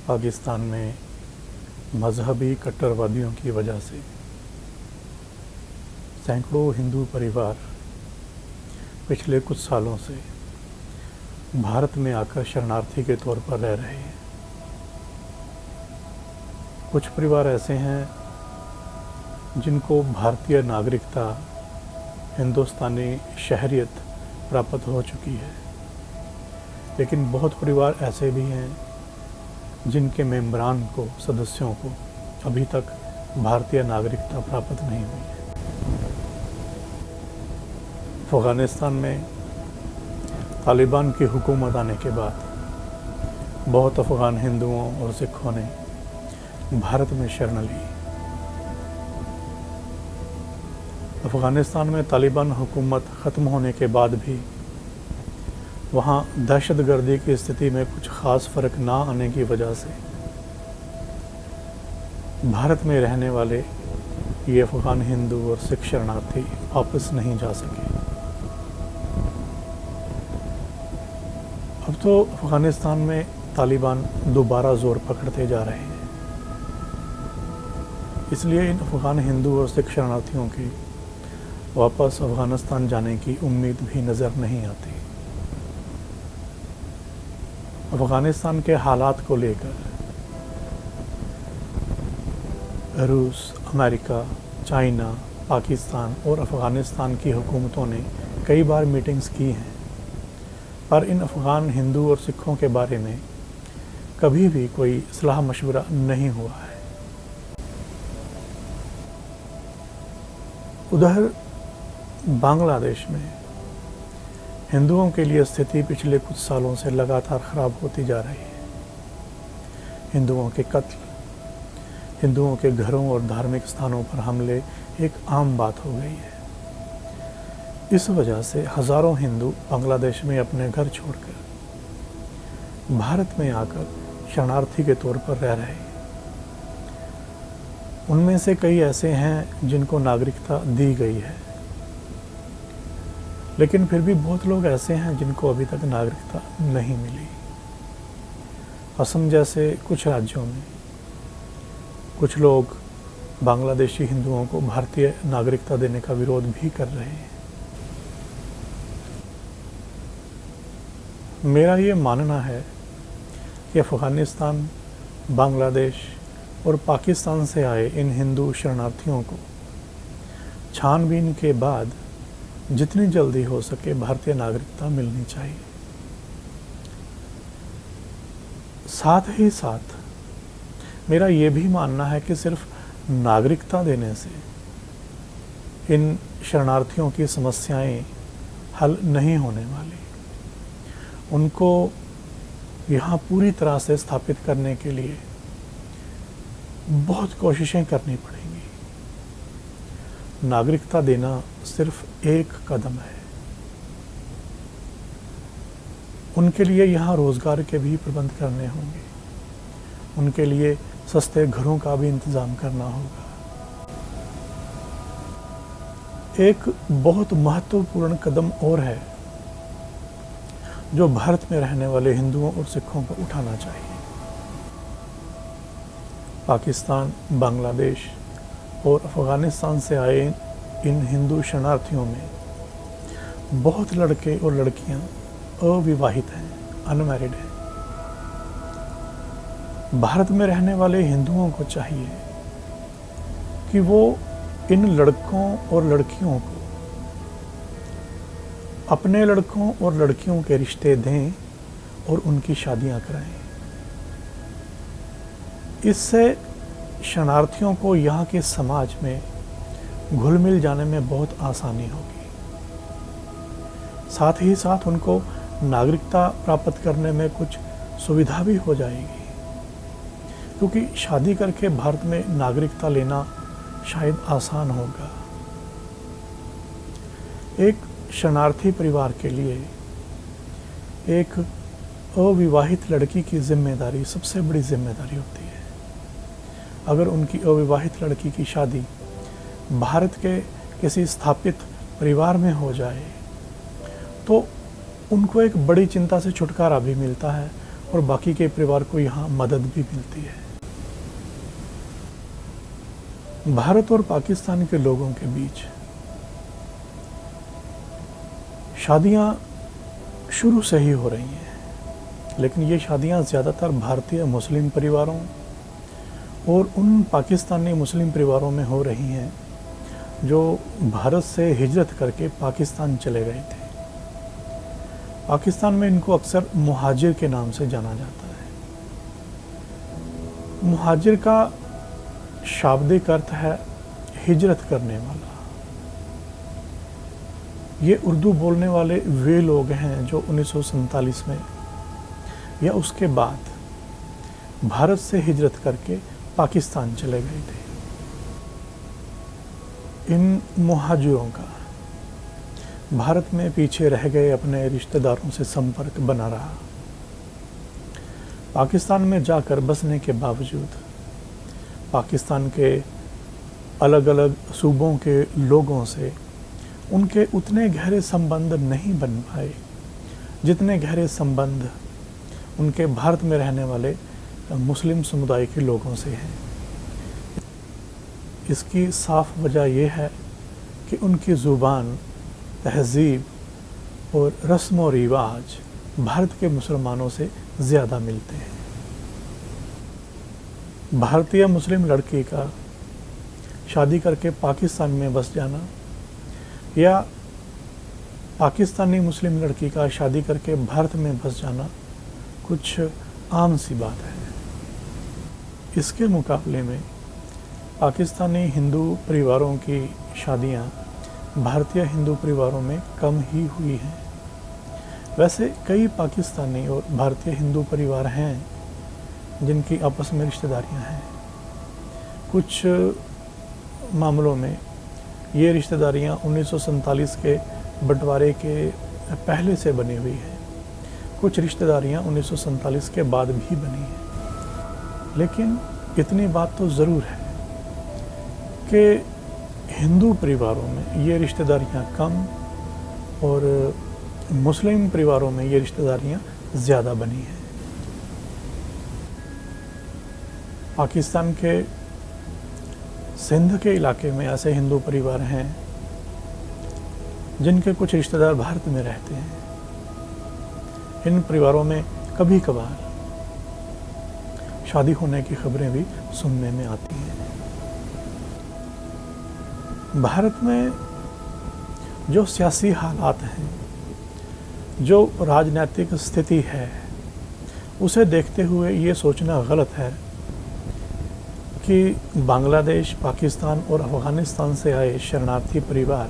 पाकिस्तान में मजहबी कट्टरवादियों की वजह से सैकड़ों हिंदू परिवार पिछले कुछ सालों से भारत में आकर शरणार्थी के तौर पर रह रहे हैं। कुछ परिवार ऐसे हैं जिनको भारतीय नागरिकता, हिंदुस्तानी शहरियत प्राप्त हो चुकी है, लेकिन बहुत परिवार ऐसे भी हैं जिनके मेंबरान को, सदस्यों को अभी तक भारतीय नागरिकता प्राप्त नहीं हुई है। अफ़गानिस्तान में तालिबान की हुकूमत आने के बाद बहुत अफ़गान हिंदुओं और सिखों ने भारत में शरण ली। अफ़गानिस्तान में तालिबान हुकूमत ख़त्म होने के बाद भी वहाँ दहशतगर्दी की स्थिति में कुछ ख़ास फ़र्क ना आने की वजह से भारत में रहने वाले ये अफ़गान हिंदू और सिख शरणार्थी वापस नहीं जा सके। अब तो अफ़गानिस्तान में तालिबान दोबारा ज़ोर पकड़ते जा रहे हैं, इसलिए इन अफ़गान हिंदू और सिख शरणार्थियों की वापस अफ़गानिस्तान जाने की उम्मीद भी नज़र नहीं आती। अफ़गानिस्तान के हालात को लेकर रूस, अमेरिका, चाइना, पाकिस्तान और अफ़गानिस्तान की हुकूमतों ने कई बार मीटिंग्स की हैं, पर इन अफ़गान हिंदू और सिखों के बारे में कभी भी कोई सलाह मशवरा नहीं हुआ है। उधर बांग्लादेश में हिंदुओं के लिए स्थिति पिछले कुछ सालों से लगातार ख़राब होती जा रही है। हिंदुओं के कत्ल, हिंदुओं के घरों और धार्मिक स्थानों पर हमले एक आम बात हो गई है। इस वजह से हज़ारों हिंदू बांग्लादेश में अपने घर छोड़कर भारत में आकर शरणार्थी के तौर पर रह रहे हैं। उनमें से कई ऐसे हैं जिनको नागरिकता दी गई है, लेकिन फिर भी बहुत लोग ऐसे हैं जिनको अभी तक नागरिकता नहीं मिली। असम जैसे कुछ राज्यों में कुछ लोग बांग्लादेशी हिंदुओं को भारतीय नागरिकता देने का विरोध भी कर रहे हैं। मेरा ये मानना है कि अफ़गानिस्तान, बांग्लादेश और पाकिस्तान से आए इन हिंदू शरणार्थियों को छानबीन के बाद जितनी जल्दी हो सके भारतीय नागरिकता मिलनी चाहिए। साथ ही साथ मेरा ये भी मानना है कि सिर्फ नागरिकता देने से इन शरणार्थियों की समस्याएं हल नहीं होने वाली। उनको यहाँ पूरी तरह से स्थापित करने के लिए बहुत कोशिशें करनी पड़ेंगी। नागरिकता देना सिर्फ एक कदम है। उनके लिए यहाँ रोज़गार के भी प्रबंध करने होंगे, उनके लिए सस्ते घरों का भी इंतज़ाम करना होगा। एक बहुत महत्वपूर्ण कदम और है जो भारत में रहने वाले हिंदुओं और सिखों को उठाना चाहिए। पाकिस्तान, बांग्लादेश और अफ़गानिस्तान से आए इन हिंदू शरणार्थियों में बहुत लड़के और लड़कियां अविवाहित हैं, अनमैरिड हैं। भारत में रहने वाले हिंदुओं को चाहिए कि वो इन लड़कों और लड़कियों को अपने लड़कों और लड़कियों के रिश्ते दें और उनकी शादियां कराएं। इससे शरणार्थियों को यहाँ के समाज में घुल मिल जाने में बहुत आसानी होगी। साथ ही साथ उनको नागरिकता प्राप्त करने में कुछ सुविधा भी हो जाएगी, क्योंकि शादी करके भारत में नागरिकता लेना शायद आसान होगा। एक शरणार्थी परिवार के लिए एक अविवाहित लड़की की जिम्मेदारी सबसे बड़ी जिम्मेदारी होती है। अगर उनकी अविवाहित लड़की की शादी भारत के किसी स्थापित परिवार में हो जाए तो उनको एक बड़ी चिंता से छुटकारा भी मिलता है और बाकी के परिवार को यहाँ मदद भी मिलती है। भारत और पाकिस्तान के लोगों के बीच शादियाँ शुरू से ही हो रही हैं, लेकिन ये शादियाँ ज़्यादातर भारतीय मुस्लिम परिवारों और उन पाकिस्तानी मुस्लिम परिवारों में हो रही हैं जो भारत से हिजरत करके पाकिस्तान चले गए थे। पाकिस्तान में इनको अक्सर मुहाजिर के नाम से जाना जाता है। मुहाजिर का शाब्दिक अर्थ है हिजरत करने वाला। ये उर्दू बोलने वाले वे लोग हैं जो 1947 में या उसके बाद भारत से हिजरत करके पाकिस्तान चले गए थे। इन मुहाजिरों का भारत में पीछे रह गए अपने रिश्तेदारों से संपर्क बना रहा। पाकिस्तान में जाकर बसने के बावजूद पाकिस्तान के अलग अलग सूबों के लोगों से उनके उतने गहरे संबंध नहीं बन पाए जितने गहरे संबंध उनके भारत में रहने वाले मुस्लिम समुदाय के लोगों से हैं। इसकी साफ वजह यह है कि उनकी ज़ुबान, तहज़ीब और रस्म व रिवाज भारत के मुसलमानों से ज़्यादा मिलते हैं। भारतीय मुस्लिम लड़की का शादी करके पाकिस्तान में बस जाना या पाकिस्तानी मुस्लिम लड़की का शादी करके भारत में बस जाना कुछ आम सी बात है। इसके मुकाबले में पाकिस्तानी हिंदू परिवारों की शादियां भारतीय हिंदू परिवारों में कम ही हुई हैं। वैसे कई पाकिस्तानी और भारतीय हिंदू परिवार हैं जिनकी आपस में रिश्तेदारियां हैं। कुछ मामलों में ये रिश्तेदारियां 1947 के बंटवारे के पहले से बनी हुई हैं। कुछ रिश्तेदारियां 1947 के बाद भी बनी हैं। लेकिन इतनी बात तो ज़रूर है कि हिंदू परिवारों में ये रिश्तेदारियां कम और मुस्लिम परिवारों में ये रिश्तेदारियां ज़्यादा बनी हैं। पाकिस्तान के सिंध के इलाके में ऐसे हिंदू परिवार हैं जिनके कुछ रिश्तेदार भारत में रहते हैं। इन परिवारों में कभी कभार शादी होने की खबरें भी सुनने में आती हैं। भारत में जो सियासी हालात हैं, जो राजनीतिक स्थिति है, उसे देखते हुए ये सोचना गलत है कि बांग्लादेश, पाकिस्तान और अफ़गानिस्तान से आए शरणार्थी परिवार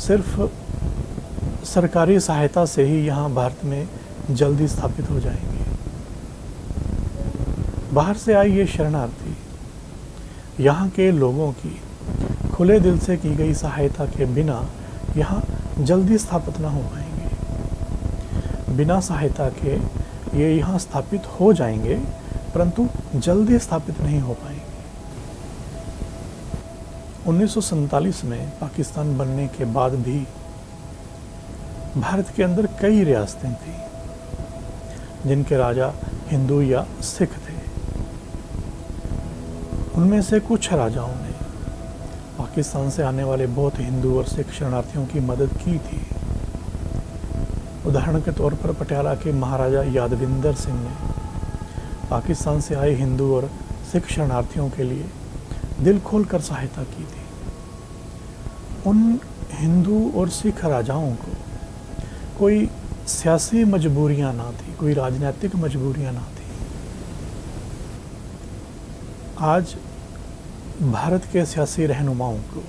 सिर्फ सरकारी सहायता से ही यहाँ भारत में जल्दी स्थापित हो जाएंगे। बाहर से आए ये शरणार्थी यहाँ के लोगों की खुले दिल से की गई सहायता के बिना यहाँ जल्दी स्थापित ना हो पाएंगे। बिना सहायता के ये यहाँ स्थापित हो जाएंगे, परंतु जल्दी स्थापित नहीं हो पाएंगे। 1947 में पाकिस्तान बनने के बाद भी भारत के अंदर कई रियासतें थीं जिनके राजा हिंदू या सिख थे। उनमें से कुछ राजाओं ने पाकिस्तान से आने वाले बहुत हिंदू और सिख शरणार्थियों की मदद की थी। उदाहरण के तौर पर पटियाला के महाराजा यादविंदर सिंह ने पाकिस्तान से आए हिंदू और सिख शरणार्थियों के लिए दिल खोलकर सहायता की थी। उन हिंदू और सिख राजाओं को कोई सियासी मजबूरियां ना थी, कोई राजनीतिक मजबूरियां ना थी। आज भारत के सियासी रहनुमाओं को,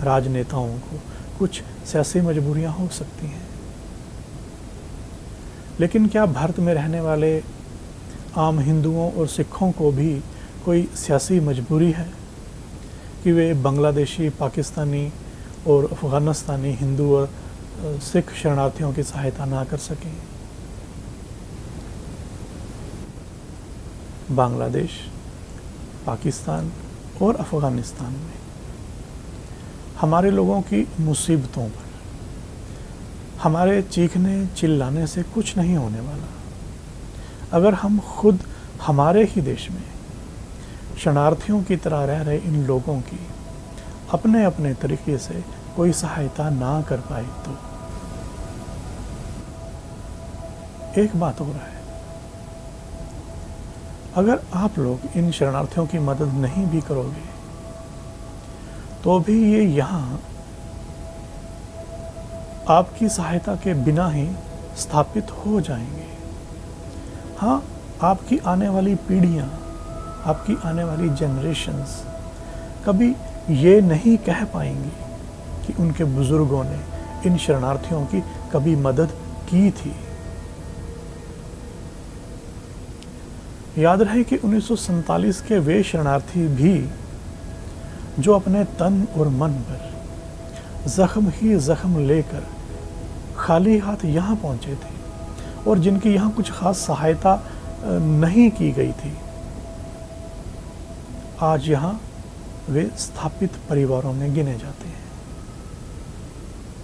राजनेताओं को कुछ सियासी मजबूरियां हो सकती हैं, लेकिन क्या भारत में रहने वाले आम हिंदुओं और सिखों को भी कोई सियासी मजबूरी है कि वे बांग्लादेशी, पाकिस्तानी और अफ़गानिस्तानी हिंदू और सिख शरणार्थियों की सहायता ना कर सकें? बांग्लादेश, पाकिस्तान और अफ़गानिस्तान में हमारे लोगों की मुसीबतों पर हमारे चीखने चिल्लाने से कुछ नहीं होने वाला। अगर हम खुद हमारे ही देश में शरणार्थियों की तरह रह रहे इन लोगों की अपने अपने तरीके से कोई सहायता ना कर पाए तो एक बात हो रहा है, अगर आप लोग इन शरणार्थियों की मदद नहीं भी करोगे तो भी ये यहाँ आपकी सहायता के बिना ही स्थापित हो जाएंगे। हाँ, आपकी आने वाली पीढ़ियाँ, आपकी आने वाली जनरेशन्स कभी ये नहीं कह पाएंगी कि उनके बुजुर्गों ने इन शरणार्थियों की कभी मदद की थी। याद रहे कि 1947 के वे शरणार्थी भी जो अपने तन और मन पर जख्म ही जख्म लेकर खाली हाथ यहाँ पहुँचे थे और जिनकी यहाँ कुछ खास सहायता नहीं की गई थी, आज यहाँ वे स्थापित परिवारों में गिने जाते हैं।